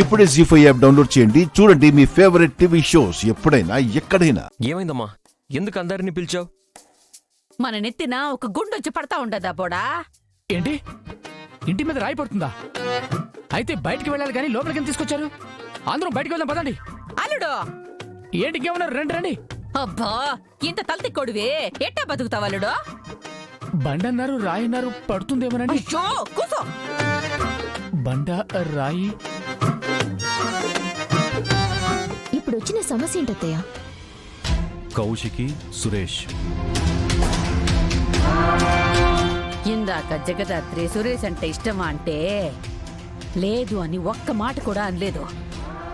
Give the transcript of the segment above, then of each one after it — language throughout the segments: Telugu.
ఇప్పుడే జీ5 యాప్ డౌన్లోడ్ చేయండి. చూడండి మీ ఫేవరెట్ టీవీ షోస్ ఎప్పుడైనా ఎక్కడైనా. ఏమైందమ్మా? ఎందుకు అందరిని పిలిచావు? మన నెత్తిన ఒక గుండొచ్చి పడతా ఉండదా పోడా? ఏంటి, ఇంటి మీద రాయి పడుతుందా? అయితే బయటికి వెళ్ళాలి కానీ లోపలికి తీసుకొచ్చారు. అందరూ బయటికి వెళ్దాం పదండి. అల్లుడు ఏంటి ఇంకేమన్నారు? రండి రండి. అబ్బా, ఇంత తలతిక్కోడువే ఎట్టా బతుకుతావు అల్లుడు? బండ అన్నారు, రాయి అన్నారు, పడుతుందేమోనండి. అయ్యో కూసో. బండ, రాయి. ఇప్పుడు వచ్చిన సమస్య ఏంటత్తయ్య? కౌశికి, సురేష్. ఇందాక జగదాత్రి సురేష్ అంటే ఇష్టమా అంటే లేదు అని ఒక్క మాట కూడా అనలేదు.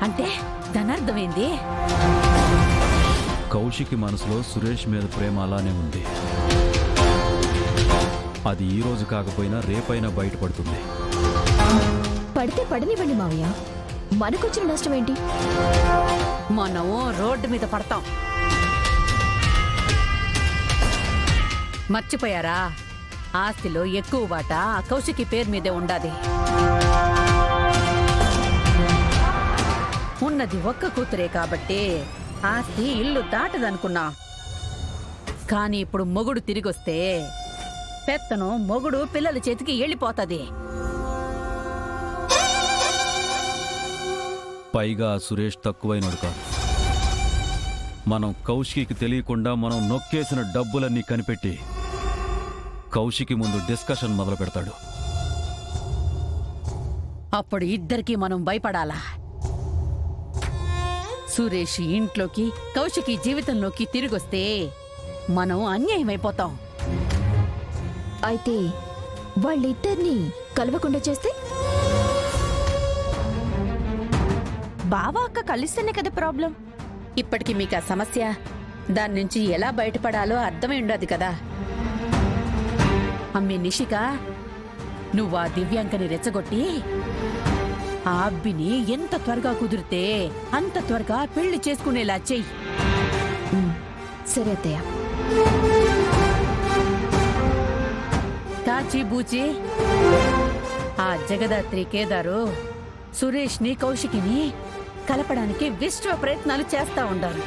అంటే దాని అర్థమైంది. కౌశికి మనసులో సురేష్ మీద ప్రేమ అలానే ఉంది. అది ఈ రోజు కాకపోయినా రేపైనా బయటపడుతుంది. పడితే పడనివ్వండి మావయ్య, మనకొచ్చిన నష్టం ఏంటి? మనం రోడ్డు మీద పడతాం. మర్చిపోయారా? ఆస్తిలో ఎక్కువ వాటా ఆ కౌశికి పేరు మీదే ఉండాది. ఉన్నది ఒక్క కూతురే కాబట్టి ఆస్తి ఇల్లు దాటదనుకున్నా. కానీ ఇప్పుడు మొగుడు తిరిగొస్తే పెత్తను మొగుడు పిల్లల చేతికి వెళ్ళిపోతది. పైగా సురేష్ తక్కువైనడు కాదు. మనం కౌశికి తెలియకుండా మనం నొక్కేసిన డబ్బులన్నీ కనిపెట్టి కౌశికి ముందు డిస్కషన్ మొదలు పెడతాడు. అప్పుడు ఇద్దరికి మనం భయపడాలా. సురేష్ ఇంట్లోకి కౌశికి జీవితంలోకి తిరిగొస్తే మనం అన్యాయమైపోతాం. అయితే వాళ్ళిద్దరినీ కలవకుండా చేస్తే? బావా అక్క కలిస్తేనే కదా ప్రాబ్లం. ఇప్పటికి మీకు ఆ సమస్య, దాని నుంచి ఎలా బయటపడాలో అర్థమై ఉండదు కదా. అమ్మే నిషిక, నువ్వు ఆ దివ్యాంకని రెచ్చగొట్టి ఆ అబ్బిని ఎంత త్వరగా కుదిరితే అంత త్వరగా పెళ్లి చేసుకునేలా చెయ్యి. సరే అత్తయ్య. కాచి బూచి ఆ జగదాత్రి కేదారు సురేష్ ని కౌశికిని కలపడానికి విశ్వ ప్రయత్నాలు చేస్తా ఉండాలి.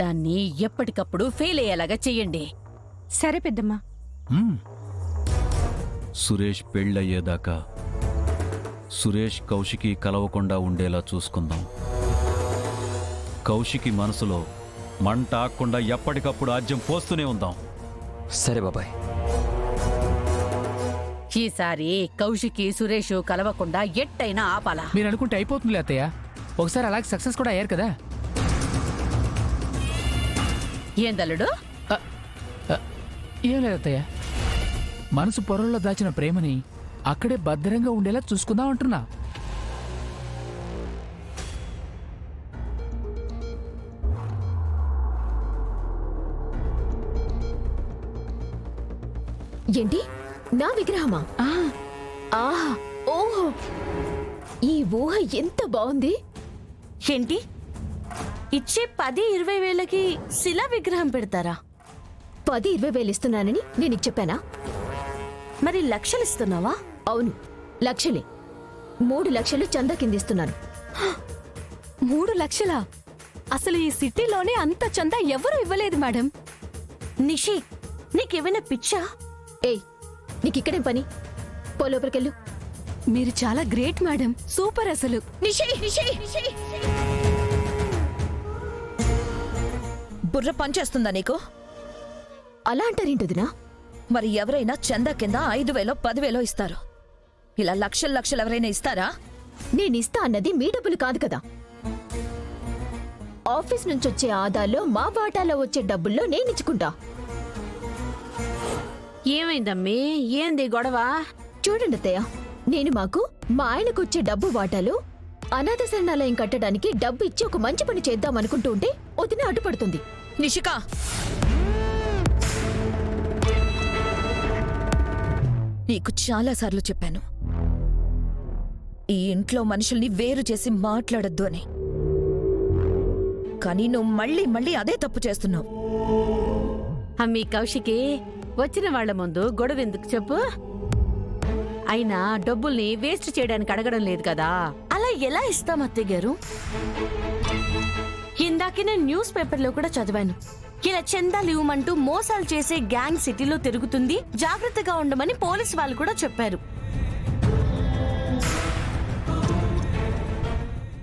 దాన్ని ఎప్పటికప్పుడు ఫెయిల్ అయ్యేలాగా చెయ్యండి. సరే పెద్దమ్మా. సురేష్ పెళ్ళయ్యేదాకా సురేష్ కౌశికి కలవకుండా ఉండేలా చూసుకుందాం. కౌశికి మనసులో మంట ఆకుండా ఎప్పటికప్పుడు ఆజ్యం పోస్తూనే ఉందాం. సరే బాబాయ్. ఈసారి కౌశికి సురేష్ కలవకుండా ఎట్టయినా ఆపాలా. మీరు అనుకుంటే అయిపోతుంది అత్తయ్య. ఒకసారి అలాగే సక్సెస్ కూడా అయ్యారు కదా. ఏందల్లుడు? ఏం లేదు అత్తయ్య, మనసు పొరల్లో దాచిన ప్రేమని అక్కడే భద్రంగా ఉండేలా చూసుకుందాం అంటున్నా. ఏంటి, నా విగ్రహమా? ఆహా, ఓహో, ఈ ఊహ ఎంత బాగుంది. ఏంటి, ఇచ్చే 10-20 వేలకి శిలా విగ్రహం పెడతారా? 10-20 వేలు ఇస్తున్నానని నేను నీకు చెప్పానా? మరి లక్షలు ఇస్తున్నావా? అవును, లక్షలే. 3 లక్షలు చందా కిందిస్తున్నాను. 3 లక్షలా? అసలు ఈ సిటీలోనే అంత చందా ఎవరు ఇవ్వలేదు మేడం. నిషి, నీకేమైనా పిచ్చా? ఏయ్, నీకిక్కడేం పని? పో లోపలికెళ్ళు. మీరు చాలా గ్రేట్ మేడం, సూపర్ అసలు. బుర్ర పనిచేస్తుందా నీకు? అలా అంటారేంటదినా? మరి ఎవరైనా చందా కింద 5,000 10,000 ఇస్తారు. ఇలా లక్షలు ఎవరైనా ఇస్తారా? నేనిస్తా అన్నది మీ డబ్బులు కాదు కదా. ఆఫీస్ నుంచొచ్చే ఆదాల్లో మా వాటాలో వచ్చే డబ్బుల్లో నేనిచ్చుకుంటా. ఏమైందమ్మీ? ఏంది గొడవ? చూడండి అత్తయ్య, నేను మాకు మా ఆయనకొచ్చే డబ్బు వాటాలు అనాథ శరణాలయం కట్టడానికి డబ్బు ఇచ్చి ఒక మంచి పని చేద్దాం అనుకుంటూ ఉంటే వదిన అడ్డుపడుతుంది. నిషికా, నీకు చాలాసార్లు చెప్పాను, ఈ ఇంట్లో మనుషుల్ని వేరు చేసి మాట్లాడొద్దు అని. కానీ నువ్వు మళ్ళీ అదే తప్పు చేస్తున్నావు. అమ్మీ కౌశికి, వచ్చిన వాళ్ల ముందు గొడవ ఎందుకు చెప్పు? అయినా డబ్బుల్ని వేస్ట్ చేయడానికి అడగడం లేదు కదా. అలా ఎలా ఇస్తాం అత్తయ్య గారు? ఇందాకే నేను న్యూస్ పేపర్లో కూడా చదివాను. ఇలా చందాలు ఇవ్వమంటూ మోసాలు చేసే గ్యాంగ్ సిటీలో తిరుగుతుంది, జాగ్రత్తగా ఉండమని పోలీసు వాళ్ళు కూడా చెప్పారు.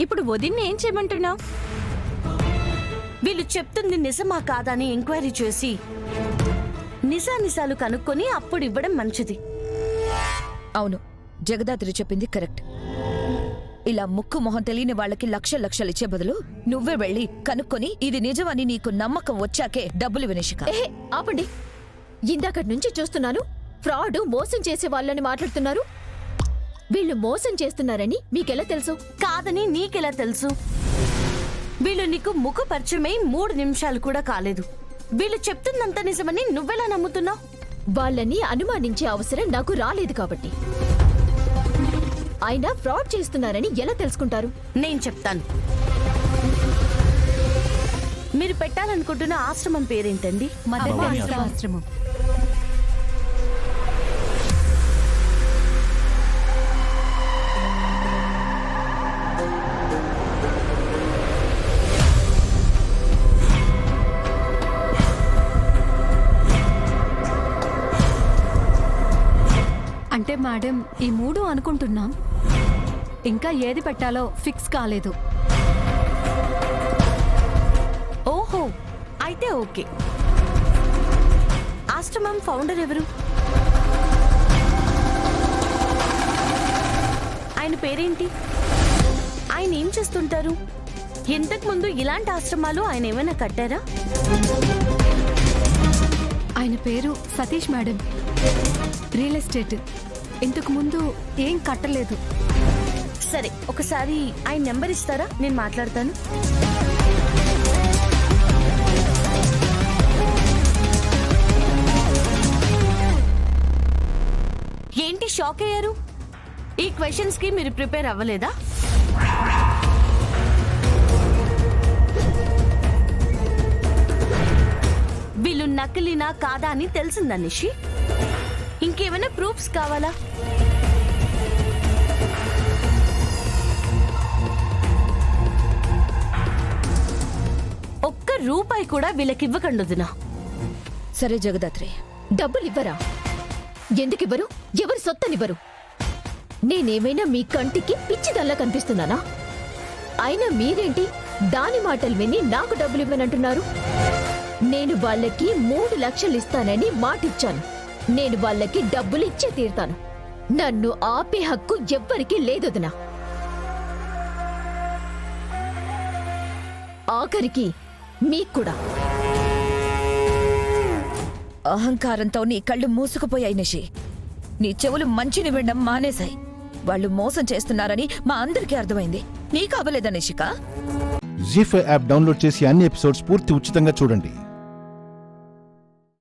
ఇప్పుడు వదిన్ని ఏం చేయమంటున్నావు? వీళ్ళు చెప్తుంది నిజమా కాదా అని ఎంక్వైరీ చేసి నిజానిజాలు కనుక్కొని అప్పుడు ఇవ్వడం మంచిది. అవును, జగదాత్రి చెప్పింది కరెక్ట్. ఇలా ముక్కు మొహం తెలియని వాళ్ళకి లక్షలు ఇచ్చే బదులు నువ్వే వెళ్ళి కనుక్కొని ఇది నిజమని నీకు నమ్మకం వచ్చాకే డబ్బులు వినిషిక. ఏహే ఆపండి. ఇందాకటి నుంచి చూస్తున్నాను ఫ్రాడ్, మోసం చేసే వాళ్ళని మాట్లాడుతున్నారు. వీళ్ళు మోసం చేస్తున్నారని మీకెలా తెలుసు? కాదని నీకెలా తెలుసు? వీళ్ళు నీకు ముఖ పరిచయమై 3 నిమిషాలు కూడా కాలేదు. వీళ్ళు చెప్తుందంత నిజమని నువ్వెలా నమ్ముతున్నావు? వాళ్ళని అనుమానించే అవసరం నాకు రాలేదు కాబట్టి. అయినా ఫ్రాడ్ చేస్తున్నారని ఎలా తెలుసుకుంటారు? నేను చెప్తాను. మీరు పెట్టాలనుకుంటున్న ఆశ్రమం పేరేంటండి? భవానీ ఆశ్రమం. అంటే మేడం ఈ 3 అనుకుంటున్నాం, ఇంకా ఏది పెట్టాలో ఫిక్స్ కాలేదు. ఓహో, అయితే ఓకే. ఆశ్రమం ఫౌండర్ ఎవరు? ఆయన పేరేంటి? ఆయన ఏం చేస్తుంటారు? ఇంతకు ముందు ఇలాంటి ఆశ్రమాలు ఆయన ఏమైనా కట్టారా? ఆయన పేరు సతీష్ మేడం, రియల్ ఎస్టేట్. ఇంతకు ముందు ఏం కట్టలేదు. సరే, ఒకసారి ఆయన నెంబర్ ఇస్తారా? నేను మాట్లాడతాను. ఏంటి షాక్ అయ్యారు? ఈ క్వశ్చన్స్ కి మీరు ప్రిపేర్ అవ్వలేదా? వీళ్ళు నకిలీనా కాదా అని తెలిసిందా నిషి? ఇంకేమైనా ప్రూఫ్స్ కావాలా? ఒక్క రూపాయి కూడా వీళ్ళకివ్వకండి వదినా. సరే జగదాత్రి, డబ్బులివ్వరా? ఎందుకివ్వరు? ఎవరి సొత్తనివ్వరు? నేనేమైనా మీ కంటికి పిచ్చిదల్లా కనిపిస్తున్నానా? అయినా మీరేంటి దాని మాటలు విని నాకు డబ్బులివ్వనంటున్నారు? నేను వాళ్ళకి 3 లక్షలు ఇస్తానని మాటిచ్చాను. నేను వాళ్ళకి డబ్బులు ఇచ్చే తీరుతాను. నన్ను ఆపే హక్కు ఎవ్వరికీ లేదొదినా. ఆఖరికి మీక్కూడా. అహంకారంతో నీ కళ్ళు మూసుకుపోయాయి నిషి. నీ చెవులు మంచిని వినడం మానేశాయి. వాళ్ళు మోసం చేస్తున్నారని మా అందరికీ అర్థమైంది. నీకు అవ్వలేదా నిషిక? జీ5 యాప్ డౌన్లోడ్ చేసి అన్ని ఎపిసోడ్స్ పూర్తి ఉచితంగా చూడండి.